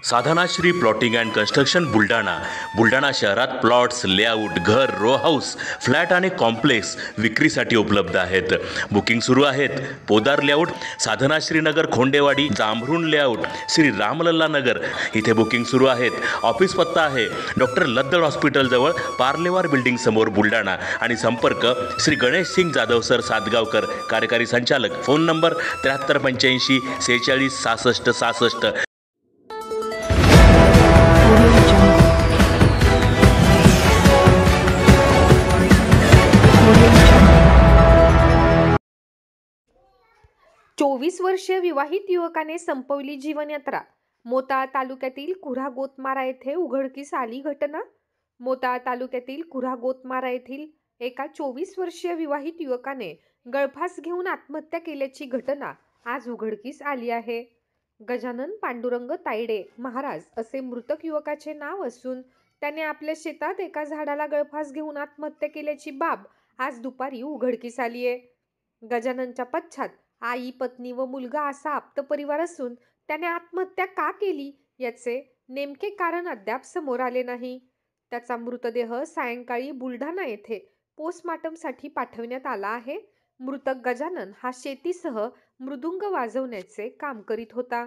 Sadhanashri plotting and construction Buldhana शहरात plots, layout, घर, row house, flat आणि कॉम्प्लेक्स विक्रीसाठी उपलब्ध आहेत. बुकिंग सुरू आहेत. पोदार लेआउट, साधनाश्री नगर, खोंडेवाडी, जांभरुण लेआउट, श्री रामलल्ला नगर इथे बुकिंग सुरू आहेत. ऑफिस पत्ता आहे डॉक्टर लद्दड हॉस्पिटल जवळ, पार्लेवार बिल्डिंग समोर, बुलढाणा. आणि संपर्क श्री गणेश सिंग जाधव सर सातगावकर, कार्यकारी संचालक. Phone number 7385 46 66 66. चोवीस वर्षीय विवाहित युवकाने संपवली जीवनयात्रा. मोताळा तालुक्यातील कुऱ्हा गोतमारा येथे उघडकीस आली घटना. मोताळा तालुक्यातील कुऱ्हा गोतमारा येथील एका 24 वर्षीय विवाहित युवकाने गळफास घेऊन आत्महत्या केल्याची घटना आज उघडकीस आली आहे. गजानन पांडुरंग तायडे महाराज असे मृतक युवकाचे नाव असून त्याने आपल्या शेतात एका झाडाला गळफास घेऊन आत्महत्या केल्याची बाब आज दुपारी उघडकीस आली आहे. गजाननच्या पश्चात आई, पत्नी व मुलगा असा आप्त परिवार असून त्याने आत्महत्या का केली याचे नेमके कारण अद्याप समोर आले नाही. त्याचा मृतदेह सायंकाळी बुलढाणा येथे पोस्टमार्टमसाठी पाठवण्यात आला आहे. मृतक गजानन हा शेतीसह मृदुंग वाजवण्याचे काम करीत होता.